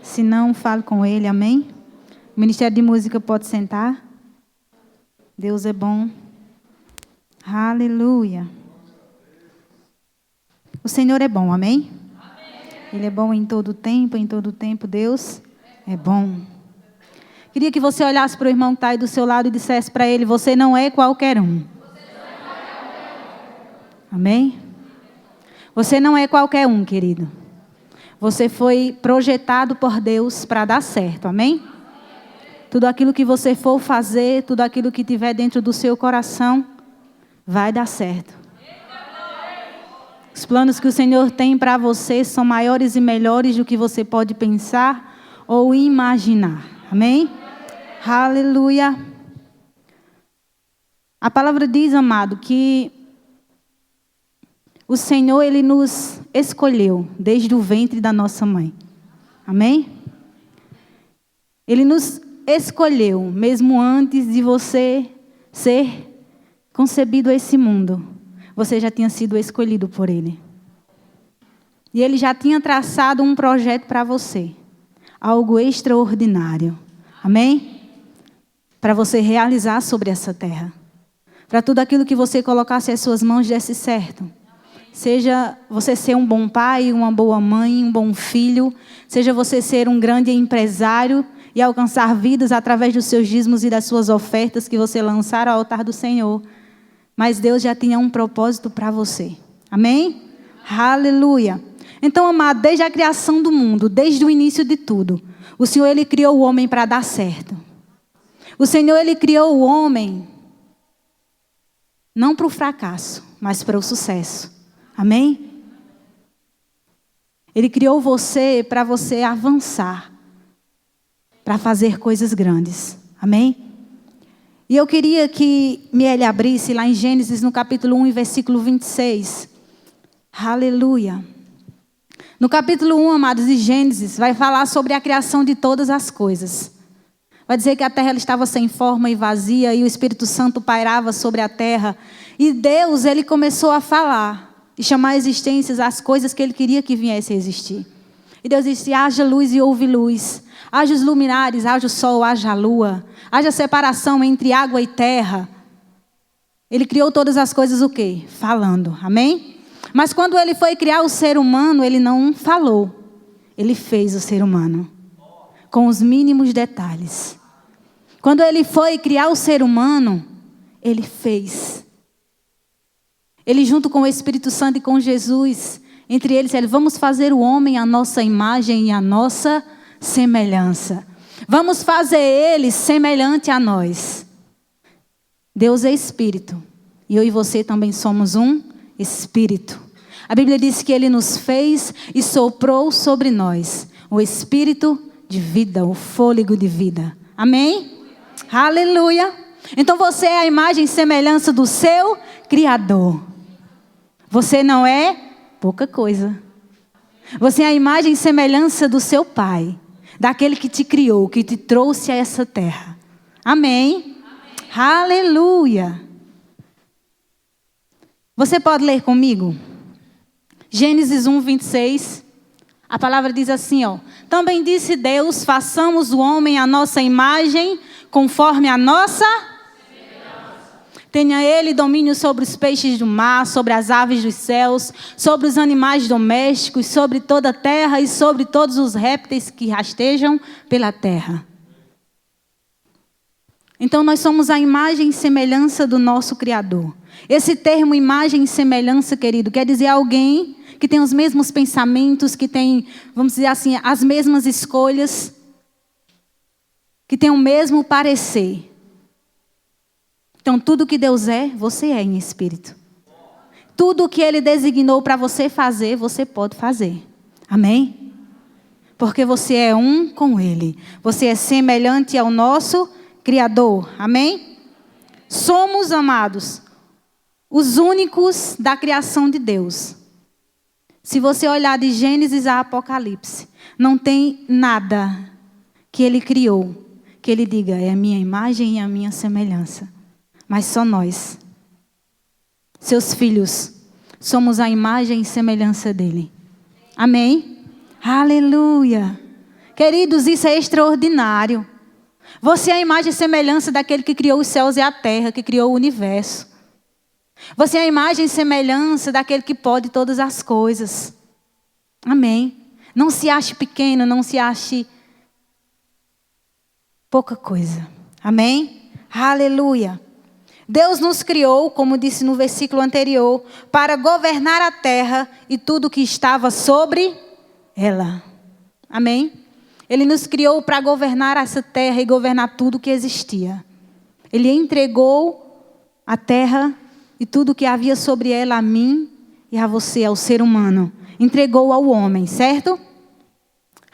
Se não, fale com ele, amém? O Ministério de Música pode sentar. Deus é bom. Aleluia. O Senhor é bom, amém? Ele é bom em todo tempo Deus é bom. Queria que você olhasse para o irmão que está aí do seu lado e dissesse para ele: você não é qualquer um. Amém? Você não é qualquer um, querido. Você foi projetado por Deus para dar certo, amém? Tudo aquilo que você for fazer, tudo aquilo que tiver dentro do seu coração, vai dar certo. Os planos que o Senhor tem para você são maiores e melhores do que você pode pensar ou imaginar, amém? Aleluia. A palavra diz, amado, que o Senhor, Ele nos escolheu desde o ventre da nossa mãe. Amém? Ele nos escolheu, mesmo antes de você ser concebido a esse mundo. Você já tinha sido escolhido por Ele. E Ele já tinha traçado um projeto para você. Algo extraordinário. Amém? Para você realizar sobre essa terra. Para tudo aquilo que você colocasse as suas mãos desse certo. Seja você ser um bom pai, uma boa mãe, um bom filho. Seja você ser um grande empresário e alcançar vidas através dos seus dízimos e das suas ofertas que você lançar ao altar do Senhor. Mas Deus já tinha um propósito para você. Amém? Aleluia. Então, amado, desde a criação do mundo, desde o início de tudo, o Senhor, Ele criou o homem para dar certo. O Senhor, Ele criou o homem não para o fracasso, mas para o sucesso. Amém? Ele criou você para você avançar, para fazer coisas grandes. Amém? E eu queria que Miele abrisse lá em Gênesis, no capítulo 1, versículo 26. Aleluia. No capítulo 1, amados, de Gênesis, vai falar sobre a criação de todas as coisas. Vai dizer que a terra ela estava sem forma e vazia, e o Espírito Santo pairava sobre a terra. E Deus, Ele começou a falar e chamar a existências as coisas que Ele queria que viessem a existir. E Deus disse: haja luz e houve luz. Haja os luminares, haja o sol, haja a lua. Haja separação entre água e terra. Ele criou todas as coisas o quê? Falando. Amém? Mas quando Ele foi criar o ser humano, Ele não falou. Ele fez o ser humano. Com os mínimos detalhes. Quando Ele foi criar o ser humano, Ele fez. Ele junto com o Espírito Santo e com Jesus, entre eles, Ele: vamos fazer o homem à nossa imagem e à nossa semelhança. Vamos fazer ele semelhante a nós. Deus é Espírito. E eu e você também somos um Espírito. A Bíblia diz que Ele nos fez e soprou sobre nós o Espírito de vida, o fôlego de vida. Amém? Aleluia. Então você é a imagem e semelhança do seu Criador. Você não é pouca coisa. Você é a imagem e semelhança do seu Pai. Daquele que te criou, que te trouxe a essa terra. Amém? Aleluia. Você pode ler comigo? Gênesis 1, 26. A palavra diz assim, ó: também disse Deus: façamos o homem à nossa imagem, conforme a nossa tenha ele domínio sobre os peixes do mar, sobre as aves dos céus, sobre os animais domésticos, sobre toda a terra e sobre todos os répteis que rastejam pela terra. Então nós somos a imagem e semelhança do nosso Criador. Esse termo imagem e semelhança, querido, quer dizer alguém que tem os mesmos pensamentos, que tem, vamos dizer assim, as mesmas escolhas, que tem o mesmo parecer. Então, tudo que Deus é, você é em espírito. Tudo que Ele designou para você fazer, você pode fazer. Amém? Porque você é um com Ele. Você é semelhante ao nosso Criador. Amém? Somos, amados, os únicos da criação de Deus. Se você olhar de Gênesis a Apocalipse, não tem nada que Ele criou que Ele diga: é a minha imagem e a minha semelhança. Mas só nós, seus filhos, somos a imagem e semelhança dele. Amém? Aleluia! Queridos, isso é extraordinário. Você é a imagem e semelhança daquele que criou os céus e a terra, que criou o universo. Você é a imagem e semelhança daquele que pode todas as coisas. Amém. Não se ache pequeno, não se ache pouca coisa. Amém? Aleluia. Deus nos criou, como disse no versículo anterior, para governar a terra e tudo que estava sobre ela. Amém? Ele nos criou para governar essa terra e governar tudo que existia. Ele entregou a terra e tudo que havia sobre ela a mim e a você, ao ser humano. Entregou ao homem, certo?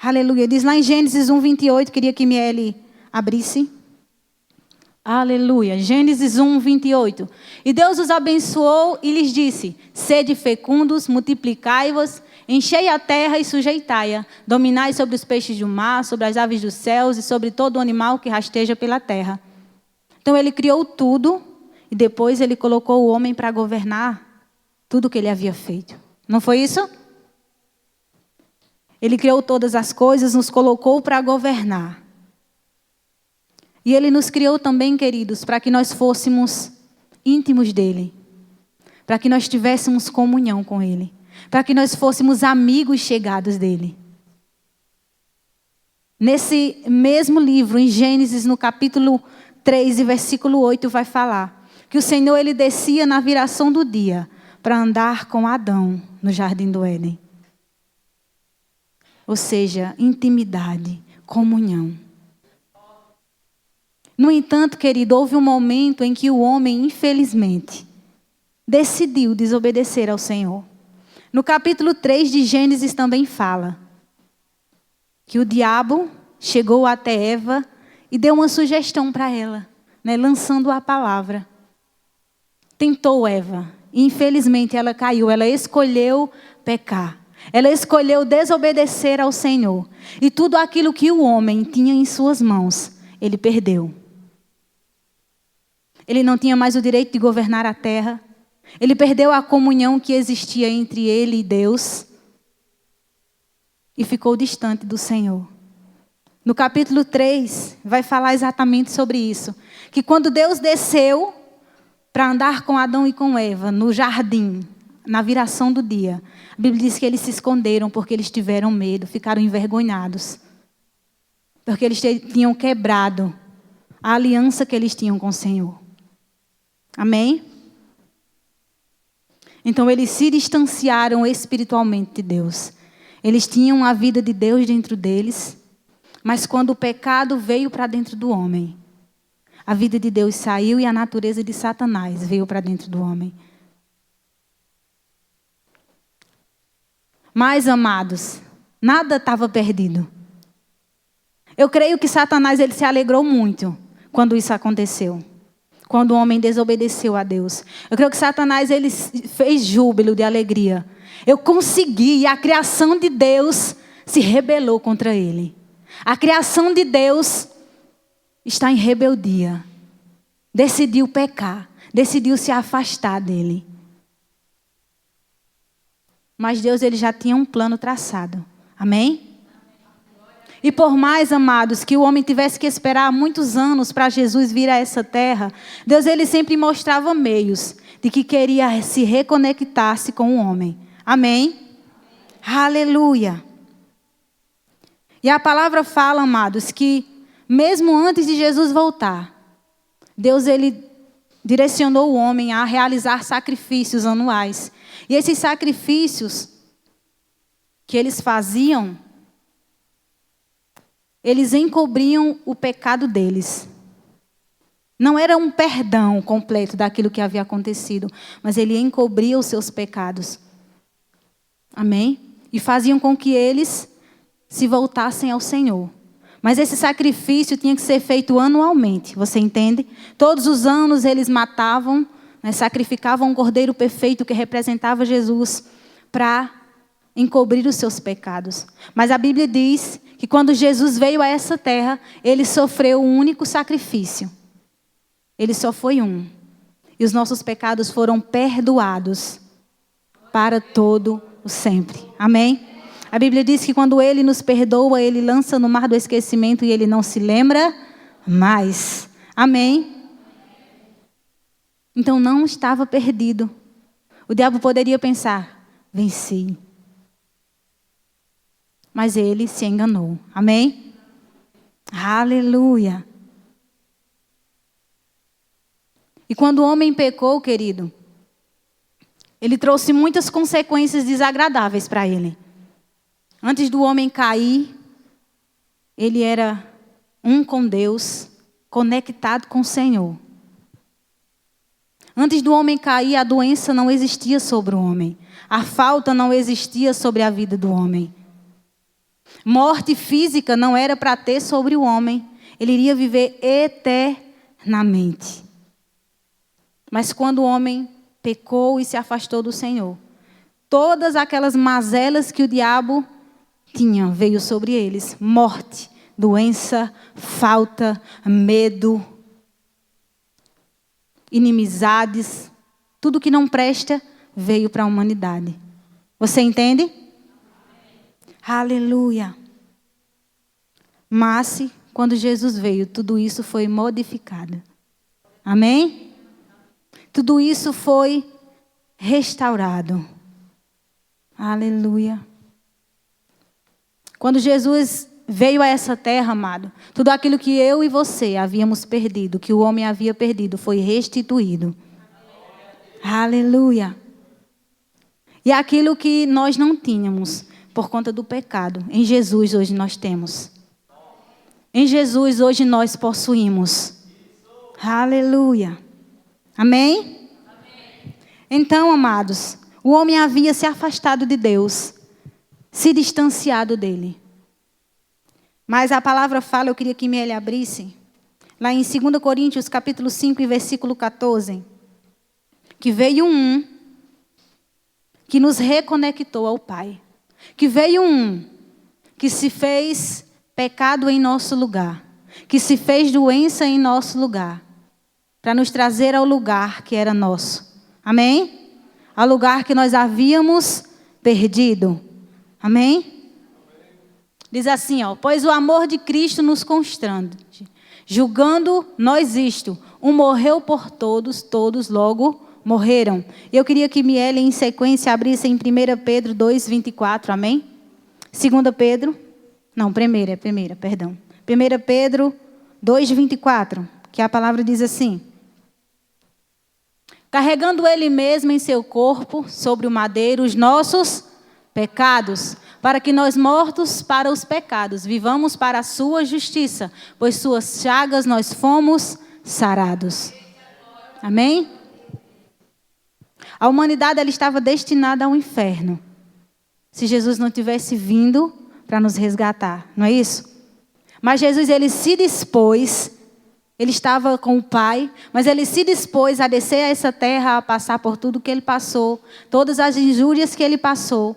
Aleluia. Diz lá em Gênesis 1:28, queria que Miele abrisse. Aleluia. Gênesis 1:28. E Deus os abençoou e lhes disse: sede fecundos, multiplicai-vos, enchei a terra e sujeitai-a. Dominai sobre os peixes do mar, sobre as aves dos céus e sobre todo o animal que rasteja pela terra. Então ele criou tudo e depois ele colocou o homem para governar tudo que ele havia feito. Não foi isso? Ele criou todas as coisas, nos colocou para governar. E Ele nos criou também, queridos, para que nós fôssemos íntimos dEle. Para que nós tivéssemos comunhão com Ele. Para que nós fôssemos amigos chegados dEle. Nesse mesmo livro, em Gênesis, no capítulo 3, e versículo 8, vai falar que o Senhor, Ele descia na viração do dia para andar com Adão no jardim do Éden. Ou seja, intimidade, comunhão. No entanto, querido, houve um momento em que o homem, infelizmente, decidiu desobedecer ao Senhor. No capítulo 3 de Gênesis também fala que o diabo chegou até Eva e deu uma sugestão para ela, lançando a palavra. Tentou Eva e infelizmente ela caiu, ela escolheu pecar. Ela escolheu desobedecer ao Senhor. E tudo aquilo que o homem tinha em suas mãos, ele perdeu. Ele não tinha mais o direito de governar a terra. Ele perdeu a comunhão que existia entre ele e Deus. E ficou distante do Senhor. No capítulo 3, vai falar exatamente sobre isso. Que quando Deus desceu para andar com Adão e com Eva no jardim, na viração do dia, a Bíblia diz que eles se esconderam porque eles tiveram medo, ficaram envergonhados. Porque eles tinham quebrado a aliança que eles tinham com o Senhor. Amém? Então eles se distanciaram espiritualmente de Deus. Eles tinham a vida de Deus dentro deles, mas quando o pecado veio para dentro do homem, a vida de Deus saiu e a natureza de Satanás veio para dentro do homem. Mas, amados, nada estava perdido. Eu creio que Satanás ele se alegrou muito quando isso aconteceu. Quando o homem desobedeceu a Deus. Eu creio que Satanás ele fez júbilo de alegria. Eu consegui, e a criação de Deus se rebelou contra ele. A criação de Deus está em rebeldia. Decidiu pecar. Decidiu se afastar dele. Mas Deus ele já tinha um plano traçado. Amém? E por mais, amados, que o homem tivesse que esperar muitos anos para Jesus vir a essa terra, Deus ele sempre mostrava meios de que queria se reconectar-se com o homem. Amém? Aleluia. E a palavra fala, amados, que mesmo antes de Jesus voltar, Deus ele direcionou o homem a realizar sacrifícios anuais. E esses sacrifícios que eles faziam, eles encobriam o pecado deles. Não era um perdão completo daquilo que havia acontecido, mas ele encobria os seus pecados. Amém? E faziam com que eles se voltassem ao Senhor. Mas esse sacrifício tinha que ser feito anualmente, você entende? Todos os anos eles matavam, sacrificavam um cordeiro perfeito que representava Jesus para encobrir os seus pecados. Mas a Bíblia diz que quando Jesus veio a essa terra, ele sofreu um único sacrifício. Ele só foi um. E os nossos pecados foram perdoados para todo o sempre. Amém? A Bíblia diz que quando Ele nos perdoa, Ele lança no mar do esquecimento e Ele não se lembra mais. Amém? Então não estava perdido. O diabo poderia pensar, venci. Mas ele se enganou. Amém? Aleluia. E quando o homem pecou, querido, ele trouxe muitas consequências desagradáveis para ele. Antes do homem cair, ele era um com Deus, conectado com o Senhor. Antes do homem cair, a doença não existia sobre o homem. A falta não existia sobre a vida do homem. Morte física não era para ter sobre o homem. Ele iria viver eternamente. Mas quando o homem pecou e se afastou do Senhor, todas aquelas mazelas que o diabo tinha veio sobre eles. Morte, doença, falta, medo, inimizades, tudo que não presta veio para a humanidade. Você entende? Aleluia. Mas, quando Jesus veio, tudo isso foi modificado. Amém? Tudo isso foi restaurado. Aleluia. Quando Jesus veio a essa terra, amado, tudo aquilo que eu e você havíamos perdido, que o homem havia perdido, foi restituído. Aleluia. E aquilo que nós não tínhamos, por conta do pecado, em Jesus hoje nós temos. Em Jesus hoje nós possuímos. Aleluia. Amém? Então, amados, o homem havia se afastado de Deus, se distanciado dele. Mas a palavra fala, eu queria que ele abrisse, lá em 2 Coríntios, capítulo 5, e versículo 14, que veio um que nos reconectou ao Pai. Que veio um que se fez pecado em nosso lugar, que se fez doença em nosso lugar, para nos trazer ao lugar que era nosso. Amém? Ao lugar que nós havíamos perdido. Amém? Diz assim, ó, pois o amor de Cristo nos constrange, julgando nós isto, um morreu por todos, todos logo morreram. Eu queria que Miele, em sequência, abrisse em 1 Pedro 2, 24, amém? 2 Pedro, não, primeira, perdão. 1 Pedro 2, 24, que a palavra diz assim: carregando ele mesmo em seu corpo, sobre o madeiro, os nossos pecados, para que nós mortos para os pecados, vivamos para a sua justiça, pois suas chagas nós fomos sarados. Amém? A humanidade ela estava destinada ao inferno, se Jesus não tivesse vindo para nos resgatar, não é isso? Mas Jesus, ele se dispôs, ele estava com o Pai, mas ele se dispôs a descer a essa terra, a passar por tudo que ele passou, todas as injúrias que ele passou,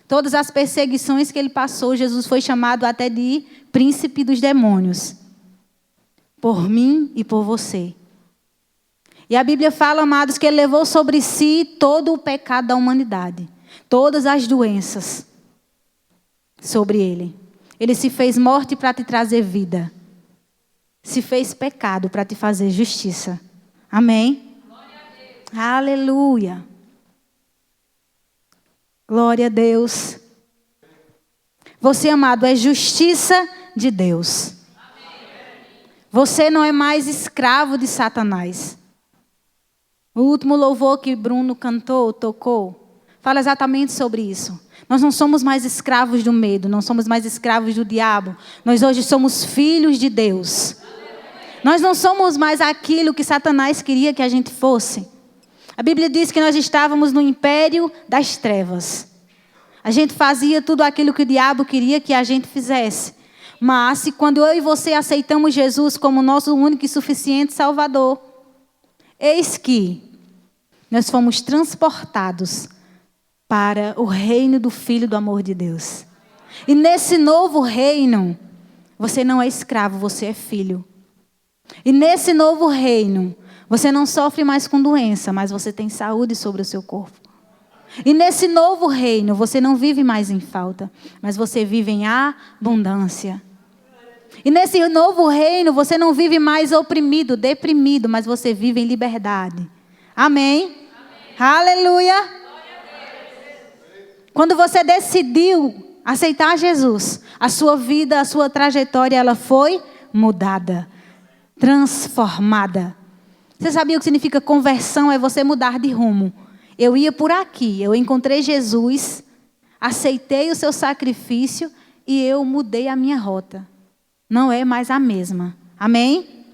todas as perseguições que ele passou. Jesus foi chamado até de príncipe dos demônios, por mim e por você. E a Bíblia fala, amados, que ele levou sobre si todo o pecado da humanidade, todas as doenças sobre ele. Ele se fez morte para te trazer vida. Se fez pecado para te fazer justiça. Amém? Glória a Deus. Aleluia. Glória a Deus. Você, amado, é justiça de Deus. Você não é mais escravo de Satanás. O último louvor que Bruno cantou, tocou, fala exatamente sobre isso. Nós não somos mais escravos do medo, não somos mais escravos do diabo. Nós hoje somos filhos de Deus. Nós não somos mais aquilo que Satanás queria que a gente fosse. A Bíblia diz que nós estávamos no império das trevas. A gente fazia tudo aquilo que o diabo queria que a gente fizesse. Mas quando eu e você aceitamos Jesus como nosso único e suficiente Salvador, eis que nós fomos transportados para o reino do Filho do amor de Deus. E nesse novo reino, você não é escravo, você é filho. E nesse novo reino, você não sofre mais com doença, mas você tem saúde sobre o seu corpo. E nesse novo reino, você não vive mais em falta, mas você vive em abundância. E nesse novo reino, você não vive mais oprimido, deprimido, mas você vive em liberdade. Amém? Aleluia! Quando você decidiu aceitar Jesus, a sua vida, a sua trajetória, ela foi mudada, transformada. Você sabia o que significa conversão? É você mudar de rumo. Eu ia por aqui, eu encontrei Jesus, aceitei o seu sacrifício e eu mudei a minha rota. Não é mais a mesma. Amém?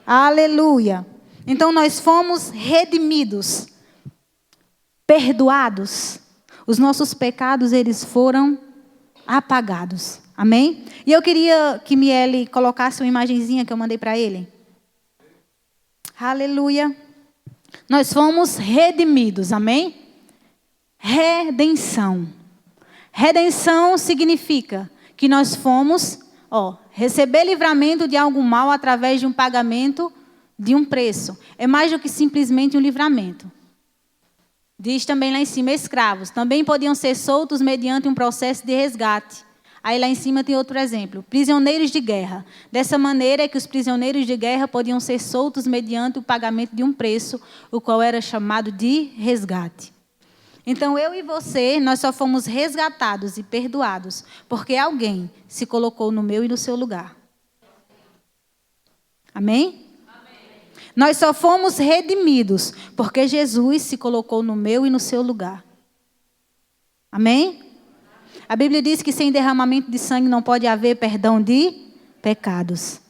Aleluia. Então nós fomos redimidos, perdoados. Os nossos pecados, eles foram apagados. Amém? E eu queria que Miele colocasse uma imagenzinha que eu mandei para ele. Aleluia. Nós fomos redimidos. Amém? Redenção. Redenção significa que nós fomos, receber livramento de algum mal através de um pagamento de um preço. É mais do que simplesmente um livramento. Diz também lá em cima, escravos. Também podiam ser soltos mediante um processo de resgate. Aí lá em cima tem outro exemplo. Prisioneiros de guerra. Dessa maneira é que os prisioneiros de guerra podiam ser soltos mediante o pagamento de um preço, o qual era chamado de resgate. Então eu e você, nós só fomos resgatados e perdoados porque alguém se colocou no meu e no seu lugar. Amém? Nós só fomos redimidos porque Jesus se colocou no meu e no seu lugar. Amém? A Bíblia diz que sem derramamento de sangue não pode haver perdão de pecados.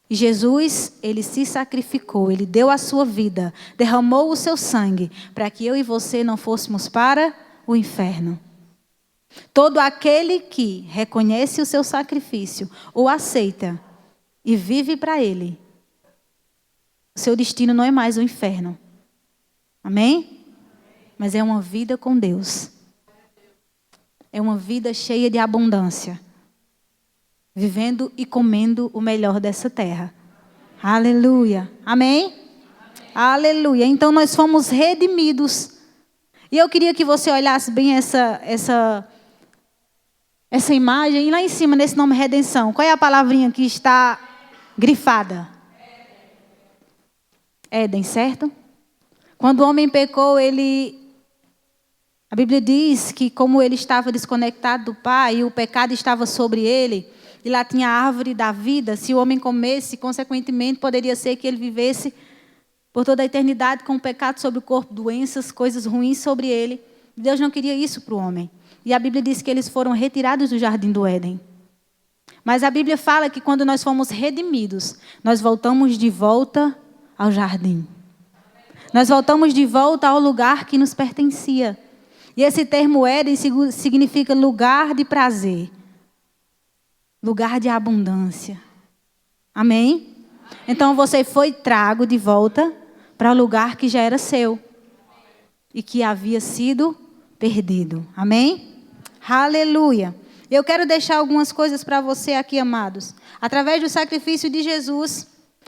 E Jesus, ele se sacrificou, ele deu a sua vida, derramou o seu sangue para que eu e você não fôssemos para o inferno. Todo aquele que reconhece o seu sacrifício, o aceita e vive para ele, o seu destino não é mais o inferno. Amém? Mas é uma vida com Deus. É uma vida cheia de abundância. Vivendo e comendo o melhor dessa terra. Aleluia. Amém? Aleluia. Então nós fomos redimidos. E eu queria que você olhasse bem essa imagem. E lá em cima, nesse nome redenção, qual é a palavrinha que está grifada? Éden, certo? Quando o homem pecou, a Bíblia diz que como ele estava desconectado do Pai, e o pecado estava sobre ele, e lá tinha a árvore da vida, se o homem comesse, consequentemente, poderia ser que ele vivesse por toda a eternidade com o pecado sobre o corpo, doenças, coisas ruins sobre ele. Deus não queria isso para o homem. E a Bíblia diz que eles foram retirados do jardim do Éden. Mas a Bíblia fala que quando nós fomos redimidos, nós voltamos de volta ao jardim. Nós voltamos de volta ao lugar que nos pertencia. E esse termo Éden significa lugar de prazer. Lugar de abundância. Amém? Então você foi trago de volta para o lugar que já era seu. E que havia sido perdido. Amém? Aleluia. Eu quero deixar algumas coisas para você aqui, amados. Através do sacrifício de Jesus,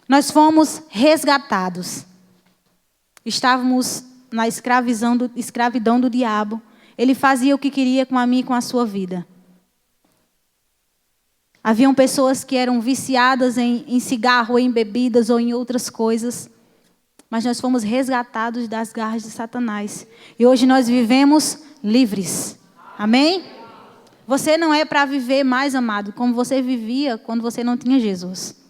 nós fomos resgatados. Estávamos na escravidão do diabo. Ele fazia o que queria com a minha e com a sua vida. Haviam pessoas que eram viciadas em cigarro, em bebidas ou em outras coisas. Mas nós fomos resgatados das garras de Satanás. E hoje nós vivemos livres. Amém? Você não é para viver mais, amado, como você vivia quando você não tinha Jesus.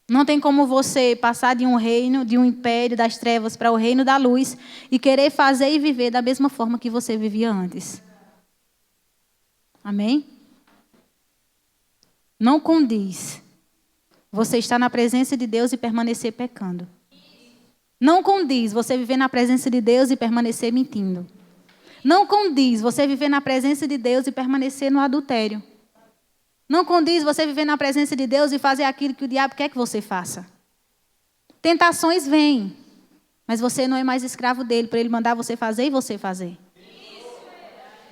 Não tem como você passar de um reino, de um império das trevas para o reino da luz e querer fazer e viver da mesma forma que você vivia antes. Amém? Não condiz você estar na presença de Deus e permanecer pecando. Não condiz você viver na presença de Deus e permanecer mentindo. Não condiz você viver na presença de Deus e permanecer no adultério. Não condiz você viver na presença de Deus e fazer aquilo que o diabo quer que você faça. Tentações vêm, mas você não é mais escravo dele, para ele mandar você fazer e você fazer.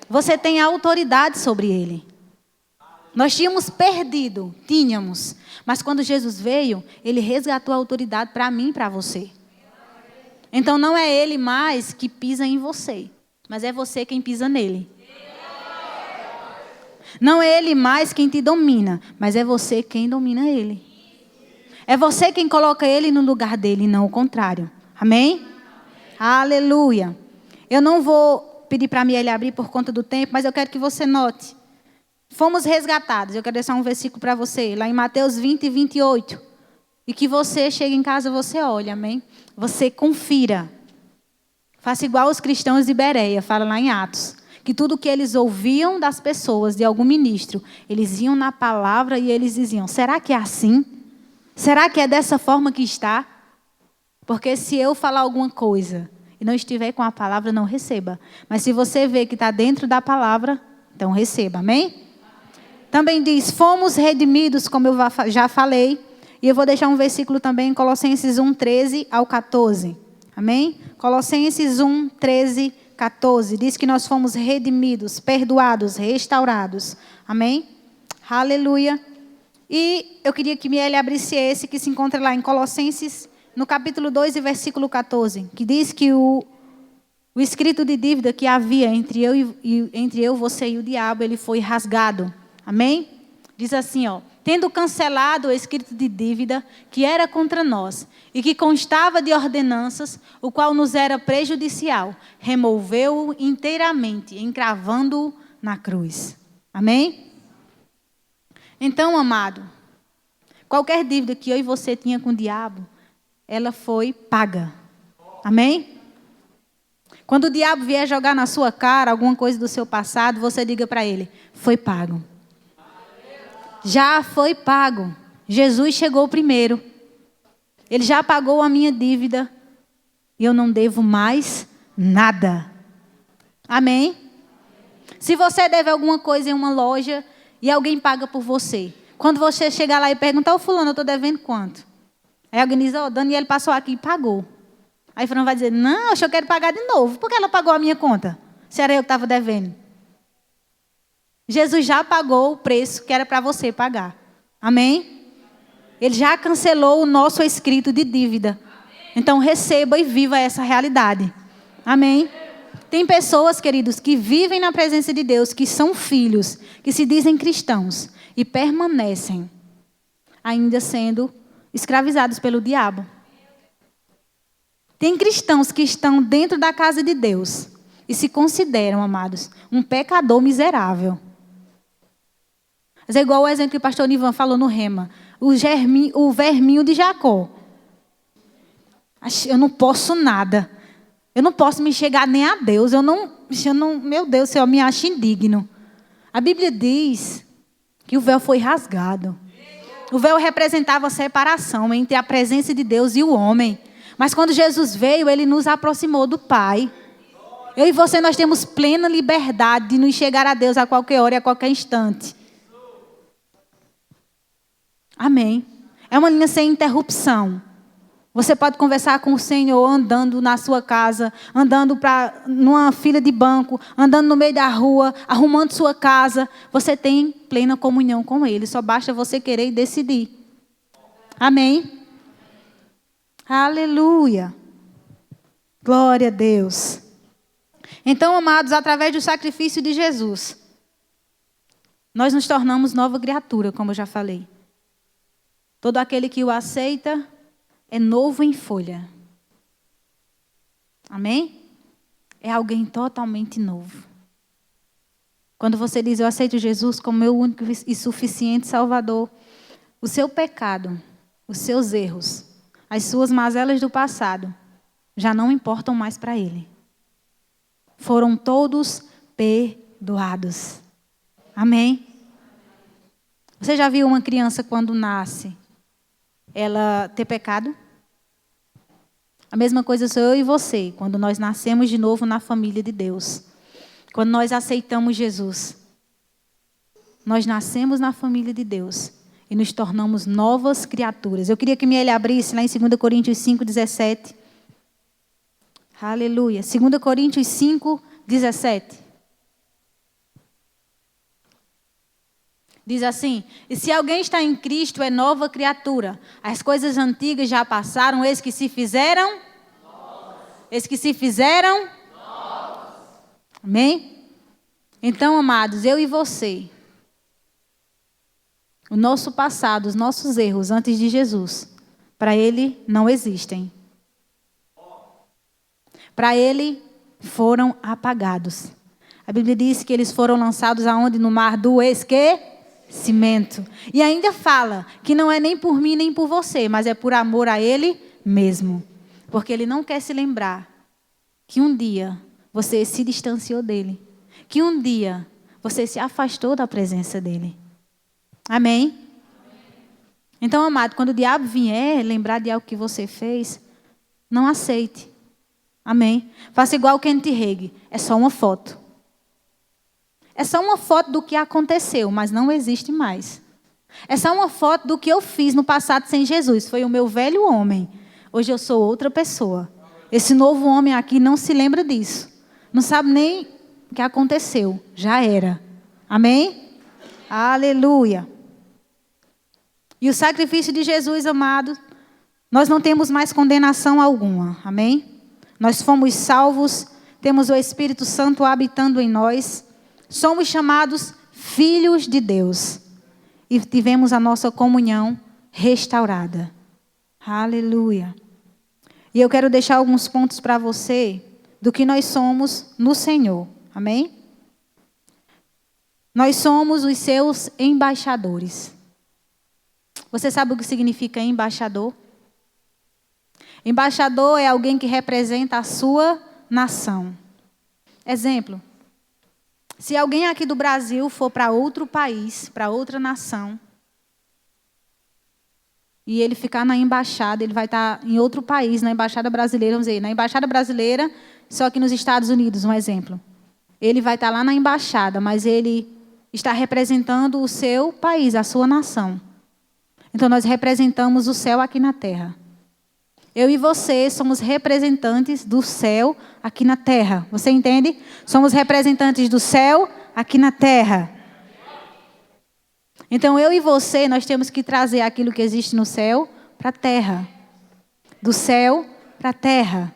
Você tem autoridade sobre ele. Nós tínhamos perdido, mas quando Jesus veio, ele resgatou a autoridade para mim e para você. Então não é ele mais que pisa em você, mas é você quem pisa nele. Não é ele mais quem te domina, mas é você quem domina ele. É você quem coloca ele no lugar dele, não o contrário. Amém? Aleluia. Eu não vou pedir para a Miele abrir por conta do tempo, mas eu quero que você note. Fomos resgatados. Eu quero deixar um versículo para você, lá em Mateus 20 e 28. E que você chegue em casa, você olhe, amém? Você confira. Faça igual os cristãos de Bereia, fala lá em Atos. Que tudo que eles ouviam das pessoas, de algum ministro, eles iam na palavra e eles diziam, será que é assim? Será que é dessa forma que está? Porque se eu falar alguma coisa e não estiver com a palavra, não receba. Mas se você vê que está dentro da palavra, então receba, amém? Também diz, fomos redimidos, como eu já falei. E eu vou deixar um versículo também em Colossenses 1, 13 ao 14. Amém? Colossenses 1, 13, 14. Diz que nós fomos redimidos, perdoados, restaurados. Amém? Aleluia. E eu queria que Miele abrisse esse que se encontra lá em Colossenses, no capítulo 2 e versículo 14. Que diz que o escrito de dívida que havia entre eu, você e o diabo, ele foi rasgado. Amém? Diz assim, ó. Tendo cancelado o escrito de dívida que era contra nós e que constava de ordenanças, o qual nos era prejudicial, removeu-o inteiramente, encravando-o na cruz. Amém? Então, amado, qualquer dívida que eu e você tinha com o diabo, ela foi paga. Amém? Quando o diabo vier jogar na sua cara alguma coisa do seu passado, você diga para ele, foi pago. Já foi pago. Jesus chegou primeiro. Ele já pagou a minha dívida. E eu não devo mais nada. Amém? Se você deve alguma coisa em uma loja e alguém paga por você. Quando você chegar lá e perguntar, ô fulano, eu estou devendo quanto? Aí alguém diz, ó, Daniel passou aqui e pagou. Aí fulano vai dizer, não, eu quero pagar de novo. Por que ela pagou a minha conta? Se era eu que estava devendo. Jesus já pagou o preço que era para você pagar. Amém? Ele já cancelou o nosso escrito de dívida. Então receba e viva essa realidade. Amém? Tem pessoas, queridos, que vivem na presença de Deus, que são filhos, que se dizem cristãos e permanecem ainda sendo escravizados pelo diabo. Tem cristãos que estão dentro da casa de Deus e se consideram, amados, um pecador miserável. Mas é igual o exemplo que o pastor Nivan falou no Rema. O verminho de Jacó. Eu não posso nada. Eu não posso me chegar nem a Deus. Meu Deus, eu me acho indigno. A Bíblia diz que o véu foi rasgado. O véu representava a separação entre a presença de Deus e o homem. Mas quando Jesus veio, ele nos aproximou do Pai. Eu e você, nós temos plena liberdade de nos chegar a Deus a qualquer hora e a qualquer instante. Amém. É uma linha sem interrupção. Você pode conversar com o Senhor andando na sua casa, andando numa fila de banco, andando no meio da rua, arrumando sua casa. Você tem plena comunhão com Ele. Só basta você querer e decidir. Amém. Aleluia. Glória a Deus. Então, amados, através do sacrifício de Jesus, nós nos tornamos nova criatura, como eu já falei. Todo aquele que o aceita é novo em folha. Amém? É alguém totalmente novo. Quando você diz, eu aceito Jesus como meu único e suficiente Salvador, o seu pecado, os seus erros, as suas mazelas do passado, já não importam mais para Ele. Foram todos perdoados. Amém? Você já viu uma criança quando nasce, ela ter pecado? A mesma coisa sou eu e você, quando nós nascemos de novo na família de Deus. Quando nós aceitamos Jesus. Nós nascemos na família de Deus e nos tornamos novas criaturas. Eu queria que Miele abrisse lá em 2 Coríntios 5, 17. Aleluia. 2 Coríntios 5, 17. Diz assim, e se alguém está em Cristo, é nova criatura. As coisas antigas já passaram, eis que se fizeram. Eis que se fizeram. Amém? Então, amados, eu e você, o nosso passado, os nossos erros antes de Jesus, para Ele não existem. Para Ele foram apagados. A Bíblia diz que eles foram lançados aonde? No mar do esquecimento. E ainda fala que não é nem por mim nem por você, mas é por amor a Ele mesmo. Porque Ele não quer se lembrar que um dia você se distanciou dEle. Que um dia você se afastou da presença dEle. Amém? Então, amado, quando o diabo vier lembrar de algo que você fez, não aceite. Amém? Faça igual o Kenneth Hagin. É só uma foto. É só uma foto do que aconteceu, mas não existe mais. É só uma foto do que eu fiz no passado sem Jesus. Foi o meu velho homem. Hoje eu sou outra pessoa. Esse novo homem aqui não se lembra disso. Não sabe nem o que aconteceu. Já era. Amém? Aleluia. E o sacrifício de Jesus, amado, nós não temos mais condenação alguma. Amém? Nós fomos salvos, temos o Espírito Santo habitando em nós. Somos chamados filhos de Deus. E tivemos a nossa comunhão restaurada. Aleluia. E eu quero deixar alguns pontos para você do que nós somos no Senhor. Amém? Nós somos os seus embaixadores. Você sabe o que significa embaixador? Embaixador é alguém que representa a sua nação. Exemplo. Se alguém aqui do Brasil for para outro país, para outra nação, e ele ficar na embaixada, ele vai estar em outro país, na embaixada brasileira, vamos dizer, na embaixada brasileira, só que nos Estados Unidos, um exemplo. Ele vai estar lá na embaixada, mas ele está representando o seu país, a sua nação. Então, nós representamos o céu aqui na terra. Eu e você somos representantes do céu aqui na terra. Você entende? Somos representantes do céu aqui na terra. Então, eu e você, nós temos que trazer aquilo que existe no céu para a terra. Do céu para a terra.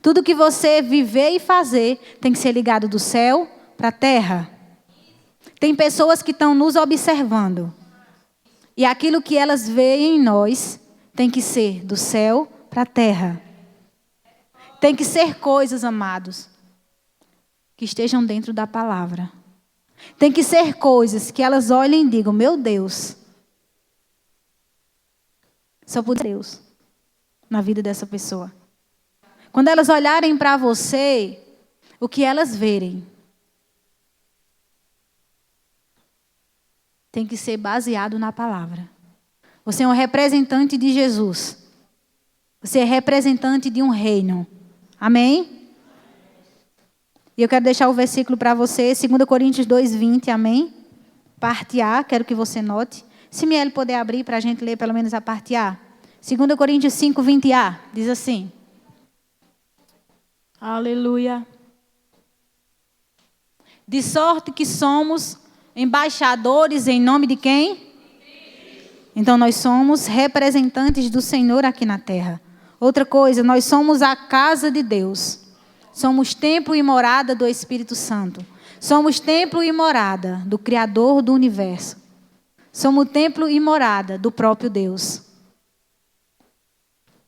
Tudo que você viver e fazer tem que ser ligado do céu para a terra. Tem pessoas que estão nos observando. E aquilo que elas veem em nós tem que ser do céu para a terra. Tem que ser coisas, amados, que estejam dentro da palavra. Tem que ser coisas que elas olhem e digam, meu Deus, só por Deus na vida dessa pessoa. Quando elas olharem para você, o que elas verem tem que ser baseado na palavra. Você é um representante de Jesus. Você é representante de um reino. Amém? E eu quero deixar o versículo para você, 2 Coríntios 2:20, amém? Parte A, quero que você note. Se Miele puder abrir para a gente ler pelo menos a parte A. 2 Coríntios 5:20a, diz assim. Aleluia. De sorte que somos embaixadores em nome de quem? Então nós somos representantes do Senhor aqui na terra. Outra coisa, nós somos a casa de Deus. Somos templo e morada do Espírito Santo. Somos templo e morada do Criador do universo. Somos templo e morada do próprio Deus.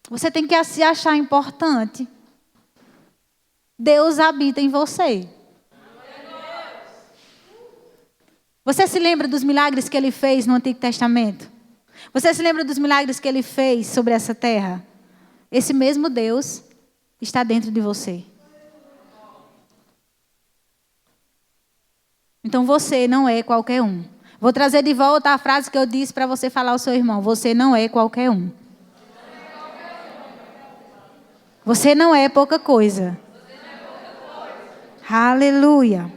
Você tem que se achar importante. Deus habita em você. Você se lembra dos milagres que Ele fez no Antigo Testamento? Você se lembra dos milagres que Ele fez sobre essa terra? Esse mesmo Deus está dentro de você. Então você não é qualquer um. Vou trazer de volta a frase que eu disse para você falar ao seu irmão. Você não é qualquer um. Você não é pouca coisa. Aleluia.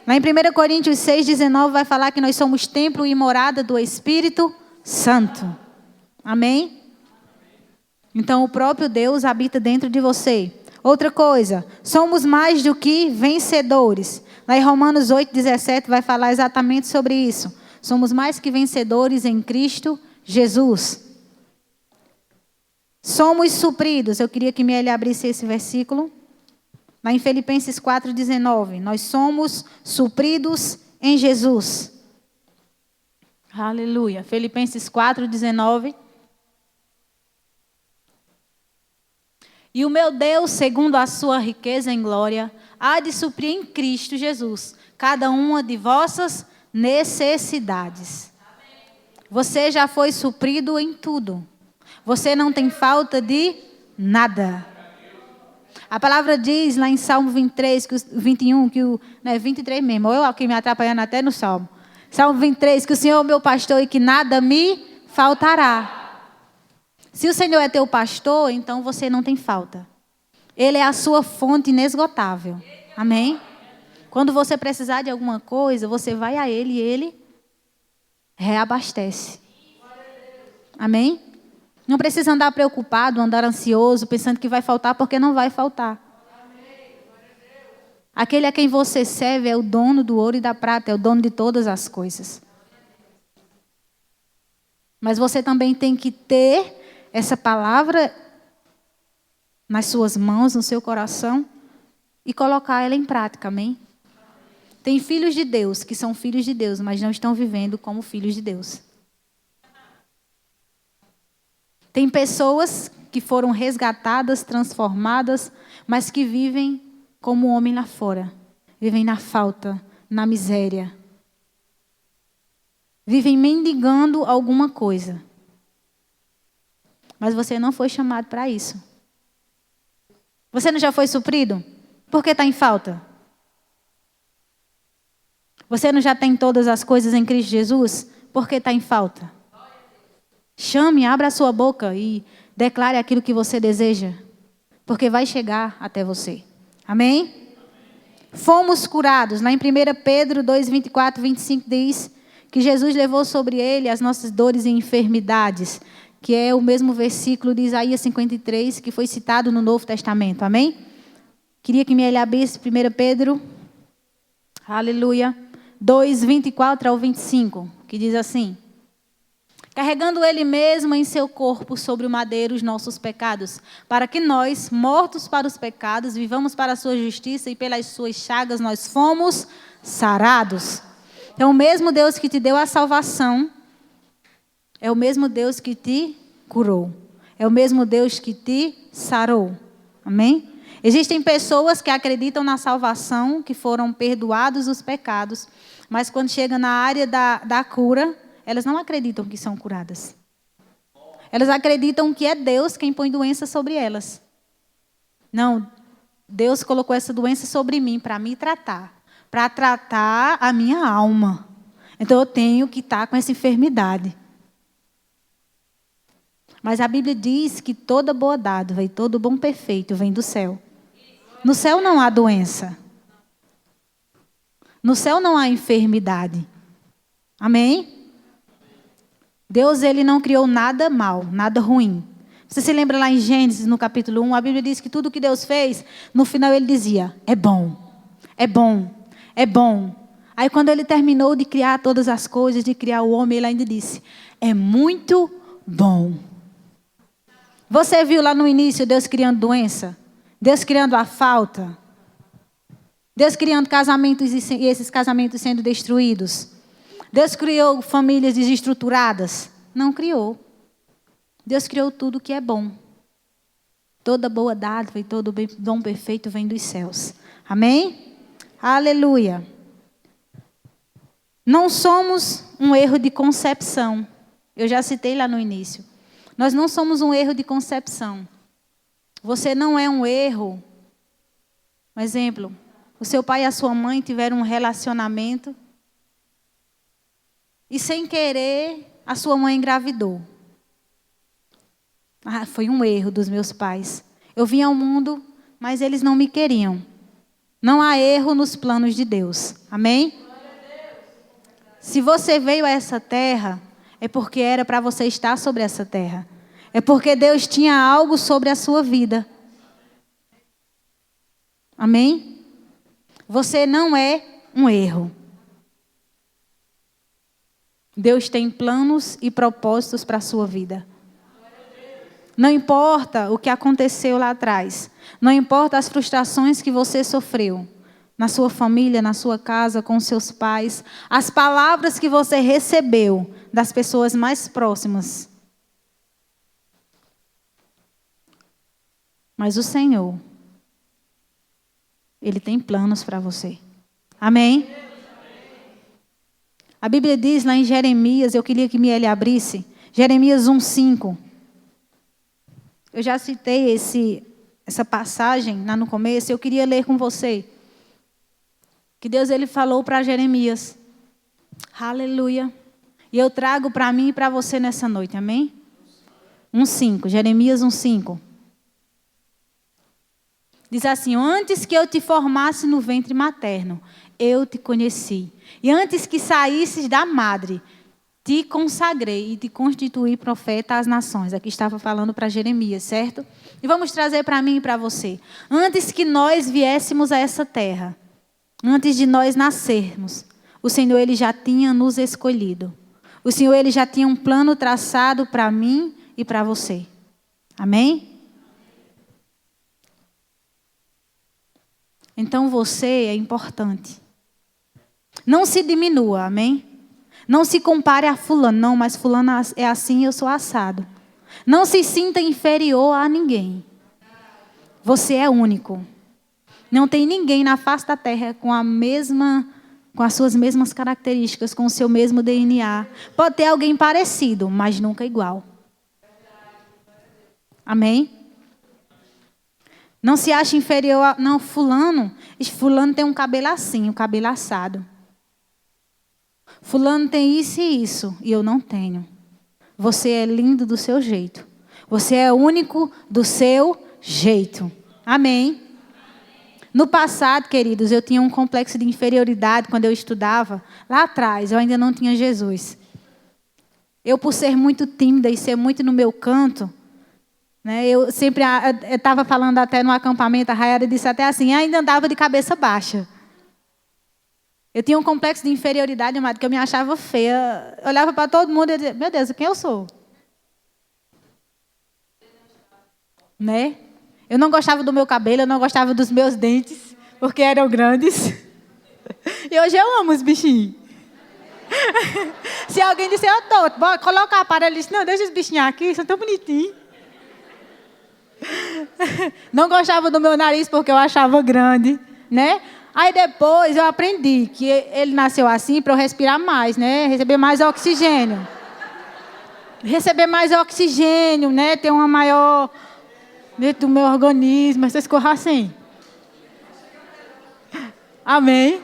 Lá em 1 Coríntios 6:19 vai falar que nós somos templo e morada do Espírito Santo. Amém? Então o próprio Deus habita dentro de você. Outra coisa, somos mais do que vencedores. Lá em Romanos 8:17 vai falar exatamente sobre isso. Somos mais que vencedores em Cristo Jesus. Somos supridos. Eu queria que Miele abrisse esse versículo. Lá em Filipenses 4,19. Nós somos supridos em Jesus. Aleluia. Filipenses 4,19. E o meu Deus, segundo a sua riqueza em glória, há de suprir em Cristo Jesus cada uma de vossas necessidades. Você já foi suprido em tudo. Você não tem falta de nada. A palavra diz lá em Salmo 23, 21, 23 mesmo, eu aqui me atrapalhando até no Salmo. Salmo 23, que o Senhor é o meu pastor e que nada me faltará. Se o Senhor é teu pastor, então você não tem falta. Ele é a sua fonte inesgotável. Amém? Quando você precisar de alguma coisa, você vai a Ele e Ele reabastece. Amém? Não precisa andar preocupado, andar ansioso, pensando que vai faltar, porque não vai faltar. Aquele a quem você serve é o dono do ouro e da prata, é o dono de todas as coisas. Mas você também tem que ter essa palavra nas suas mãos, no seu coração, e colocar ela em prática, amém? Tem filhos de Deus que são filhos de Deus, mas não estão vivendo como filhos de Deus. Tem pessoas que foram resgatadas, transformadas, mas que vivem como o homem lá fora. Vivem na falta, na miséria. Vivem mendigando alguma coisa. Mas você não foi chamado para isso. Você não já foi suprido? Por que está em falta? Você não já tem todas as coisas em Cristo Jesus? Por que está em falta? Chame, abra a sua boca e declare aquilo que você deseja. Porque vai chegar até você. Amém? Fomos curados. Lá em 1 Pedro 2, 24, 25 diz que Jesus levou sobre ele as nossas dores e enfermidades. Que é o mesmo versículo de Isaías 53 que foi citado no Novo Testamento. Amém? Queria que me abrisse 1 Pedro. Aleluia. 2, 24 ao 25. Que diz assim. Carregando ele mesmo em seu corpo sobre o madeiro os nossos pecados, para que nós, mortos para os pecados, vivamos para a sua justiça e pelas suas chagas nós fomos sarados. Então, o mesmo Deus que te deu a salvação, é o mesmo Deus que te curou. É o mesmo Deus que te sarou. Amém? Existem pessoas que acreditam na salvação, que foram perdoados os pecados, mas quando chega na área da cura, elas não acreditam que são curadas. Elas acreditam que é Deus quem põe doença sobre elas. Não, Deus colocou essa doença sobre mim para me tratar. Para tratar a minha alma. Então eu tenho que estar com essa enfermidade. Mas a Bíblia diz que toda boa dádiva e todo bom perfeito vem do céu. No céu não há doença. No céu não há enfermidade. Amém? Deus, ele não criou nada mal, nada ruim. Você se lembra lá em Gênesis, no capítulo 1, a Bíblia diz que tudo que Deus fez, no final ele dizia, é bom, é bom, é bom. Aí quando ele terminou de criar todas as coisas, de criar o homem, ele ainda disse, é muito bom. Você viu lá no início Deus criando doença? Deus criando a falta? Deus criando casamentos e esses casamentos sendo destruídos? Deus criou famílias desestruturadas? Não criou. Deus criou tudo que é bom. Toda boa dádiva e todo dom perfeito vem dos céus. Amém? Aleluia. Não somos um erro de concepção. Eu já citei lá no início. Nós não somos um erro de concepção. Você não é um erro. Um exemplo, o seu pai e a sua mãe tiveram um relacionamento e sem querer a sua mãe engravidou. Foi um erro dos meus pais. Eu vim ao mundo, mas eles não me queriam. Não há erro nos planos de Deus. Amém? Se você veio a essa terra, é porque era para você estar sobre essa terra. É porque Deus tinha algo sobre a sua vida. Amém? Você não é um erro. Deus tem planos e propósitos para a sua vida. Não importa o que aconteceu lá atrás. Não importa as frustrações que você sofreu. Na sua família, na sua casa, com seus pais. As palavras que você recebeu das pessoas mais próximas. Mas o Senhor, Ele tem planos para você. Amém? A Bíblia diz lá em Jeremias, eu queria que Miele abrisse, Jeremias 1:5. Eu já citei essa passagem lá no começo, eu queria ler com você. Que Deus ele falou para Jeremias. Aleluia. E eu trago para mim e para você nessa noite, amém? 1:5, Jeremias 1:5. Diz assim: antes que eu te formasse no ventre materno, eu te conheci. E antes que saísses da madre, te consagrei e te constituí profeta às nações. Aqui estava falando para Jeremias, certo? E vamos trazer para mim e para você. Antes que nós viéssemos a essa terra, antes de nós nascermos, o Senhor ele já tinha nos escolhido. O Senhor ele já tinha um plano traçado para mim e para você. Amém? Então você é importante. Não se diminua, amém? Não se compare a fulano, não, mas fulano é assim, eu sou assado. Não se sinta inferior a ninguém. Você é único. Não tem ninguém na face da terra com as suas mesmas características, com o seu mesmo DNA. Pode ter alguém parecido, mas nunca igual. Amém? Não se ache inferior a... Não, fulano tem um cabelo assim, um cabelo assado. Fulano tem isso e isso, e eu não tenho. Você é lindo do seu jeito. Você é único do seu jeito. Amém? No passado, queridos, eu tinha um complexo de inferioridade quando eu estudava. Lá atrás, eu ainda não tinha Jesus. Eu, por ser muito tímida e ser muito no meu canto, né, eu estava falando até no acampamento, a Rayara disse até assim, ainda andava de cabeça baixa. Eu tinha um complexo de inferioridade, amado, que eu me achava feia. Eu olhava para todo mundo e dizia, meu Deus, quem eu sou? Né? Eu não gostava do meu cabelo, eu não gostava dos meus dentes, porque eram grandes. E hoje eu amo os bichinhos. Se alguém disser, eu tô, bora colocar a aparelho, eu disse, não, deixa os bichinhos aqui, são tão bonitinhos. Não gostava do meu nariz porque eu achava grande, né? Aí depois eu aprendi que ele nasceu assim para eu respirar mais, né? Receber mais oxigênio. Receber mais oxigênio, né? Ter uma maior dentro do meu organismo, essas coisas assim. Amém?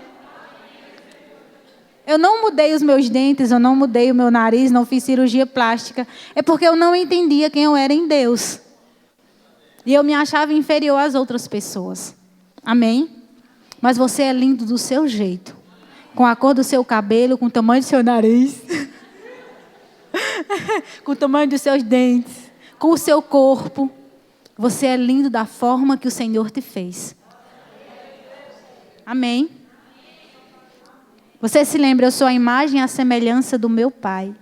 Eu não mudei os meus dentes, eu não mudei o meu nariz, não fiz cirurgia plástica. É porque eu não entendia quem eu era em Deus. E eu me achava inferior às outras pessoas. Amém? Mas você é lindo do seu jeito. Com a cor do seu cabelo, com o tamanho do seu nariz. Com o tamanho dos seus dentes. Com o seu corpo. Você é lindo da forma que o Senhor te fez. Amém? Você se lembra, eu sou a imagem e a semelhança do meu Pai.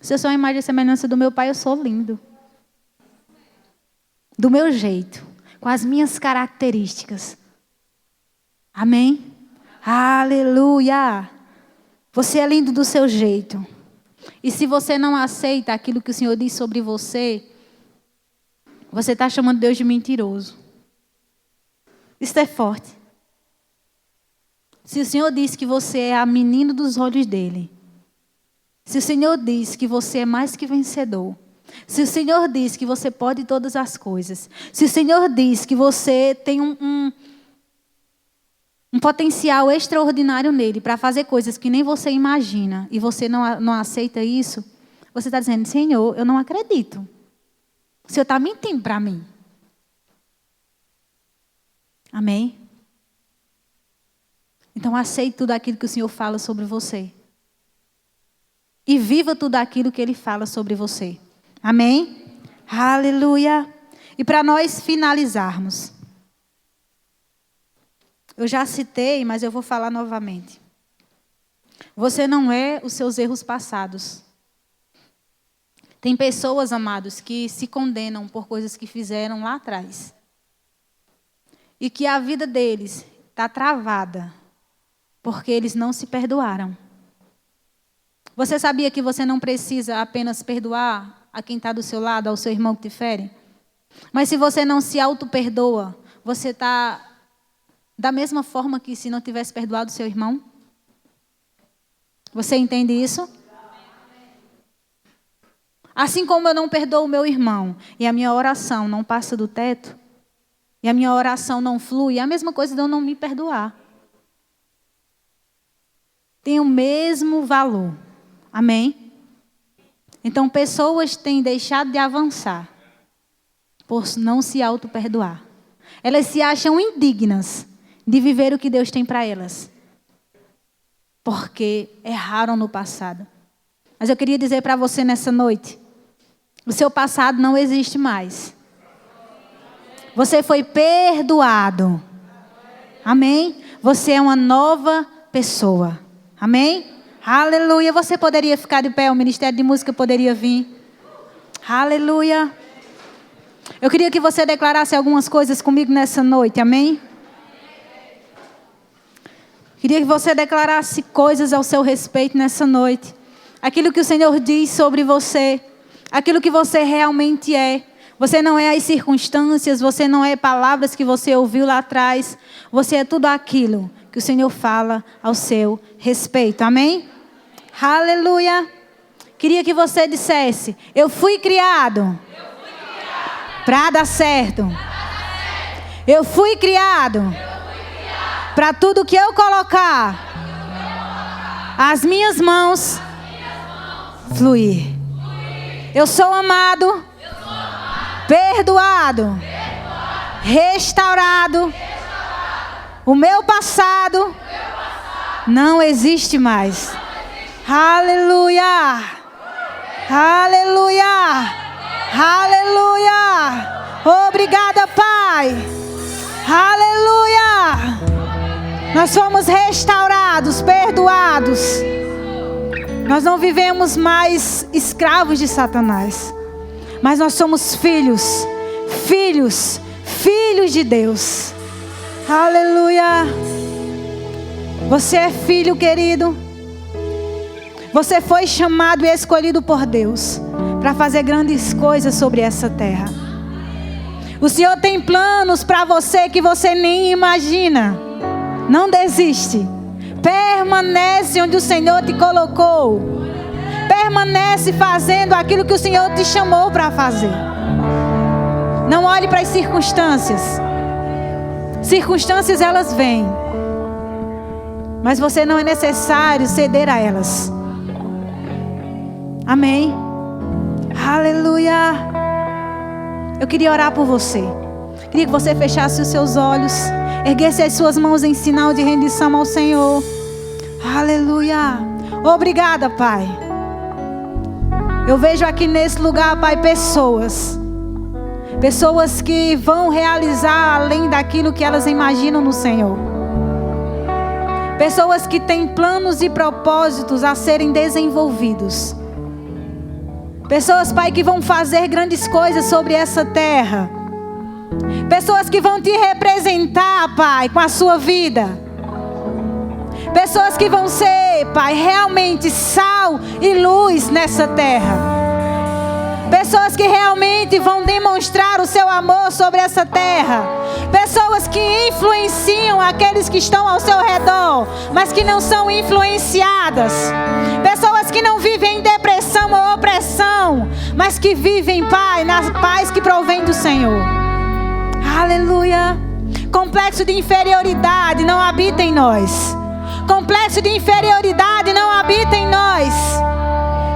Se eu sou a imagem e a semelhança do meu Pai, eu sou lindo. Do meu jeito. Com as minhas características. Amém? Aleluia! Você é lindo do seu jeito. E se você não aceita aquilo que o Senhor diz sobre você, você está chamando Deus de mentiroso. Isso é forte. Se o Senhor diz que você é a menina dos olhos dele, se o Senhor diz que você é mais que vencedor, se o Senhor diz que você pode todas as coisas, se o Senhor diz que você tem um potencial extraordinário nele para fazer coisas que nem você imagina e você não aceita isso, você está dizendo, Senhor, eu não acredito. O Senhor está mentindo para mim. Amém? Então aceite tudo aquilo que o Senhor fala sobre você. E viva tudo aquilo que Ele fala sobre você. Amém? Aleluia! E para nós finalizarmos. Eu já citei, mas eu vou falar novamente. Você não é os seus erros passados. Tem pessoas, amados, que se condenam por coisas que fizeram lá atrás. E que a vida deles está travada porque eles não se perdoaram. Você sabia que você não precisa apenas perdoar a quem está do seu lado, ao seu irmão que te fere? Mas se você não se auto-perdoa, você está da mesma forma que se não tivesse perdoado o seu irmão? Você entende isso? Assim como eu não perdoo o meu irmão e a minha oração não passa do teto, e a minha oração não flui, é a mesma coisa de eu não me perdoar. Tem o mesmo valor. Amém? Então, pessoas têm deixado de avançar por não se auto-perdoar. Elas se acham indignas de viver o que Deus tem para elas, porque erraram no passado. Mas eu queria dizer para você nessa noite, o seu passado não existe mais. Você foi perdoado. Amém? Você é uma nova pessoa. Amém? Aleluia. Você poderia ficar de pé, o Ministério de Música poderia vir. Aleluia. Eu queria que você declarasse algumas coisas comigo nessa noite. Amém? Queria que você declarasse coisas ao seu respeito nessa noite. Aquilo que o Senhor diz sobre você. Aquilo que você realmente é. Você não é as circunstâncias, você não é palavras que você ouviu lá atrás. Você é tudo aquilo que o Senhor fala ao seu respeito. Amém? Aleluia. Queria que você dissesse: eu fui criado para dar certo. Eu fui criado para tudo que eu colocar as minhas mãos fluir. Eu sou amado, perdoado, restaurado. O meu passado não existe mais. Aleluia! Aleluia! Aleluia! Obrigada, Pai! Aleluia! Nós fomos restaurados, perdoados. Nós não vivemos mais escravos de Satanás, mas nós somos filhos de Deus. Aleluia! Você é filho, querido. Você foi chamado e escolhido por Deus para fazer grandes coisas sobre essa terra. O Senhor tem planos para você que você nem imagina. Não desiste. Permanece onde o Senhor te colocou. Permanece fazendo aquilo que o Senhor te chamou para fazer. Não olhe para as circunstâncias. Circunstâncias, elas vêm. Mas você não é necessário ceder a elas. Amém? Aleluia! Eu queria orar por você. Queria que você fechasse os seus olhos, erguesse as suas mãos em sinal de rendição ao Senhor. Aleluia! Obrigada, Pai. Eu vejo aqui nesse lugar, Pai, pessoas que vão realizar além daquilo que elas imaginam no Senhor. Pessoas que têm planos e propósitos a serem desenvolvidos. Pessoas, Pai, que vão fazer grandes coisas sobre essa terra. Pessoas que vão te representar, Pai, com a sua vida. Pessoas que vão ser, Pai, realmente sal e luz nessa terra. Pessoas que realmente vão demonstrar o seu amor sobre essa terra. Pessoas que influenciam aqueles que estão ao seu redor, mas que não são influenciadas. Pessoas que não vivem em depressão ou opressão, mas que vivem, Pai, na paz que provém do Senhor. Aleluia. Complexo de inferioridade não habita em nós. Complexo de inferioridade não habita em nós.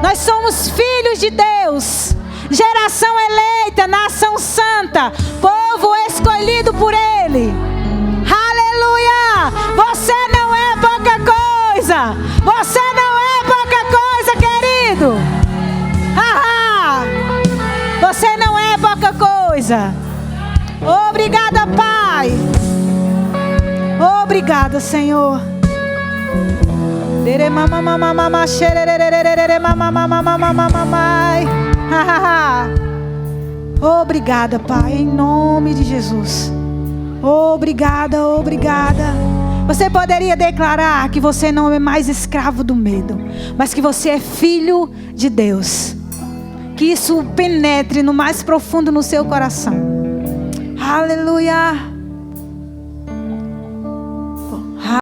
Nós somos filhos de Deus. Geração eleita, nação santa, povo escolhido por Ele. Aleluia! Você não é pouca coisa. Você não é pouca coisa, querido. Você não é pouca coisa. Obrigada, Pai. Obrigada, Senhor. Mamãe. Obrigada, Pai, em nome de Jesus. Obrigada, obrigada. Você poderia declarar que você não é mais escravo do medo, mas que você é filho de Deus. Que isso penetre no mais profundo no seu coração. Aleluia.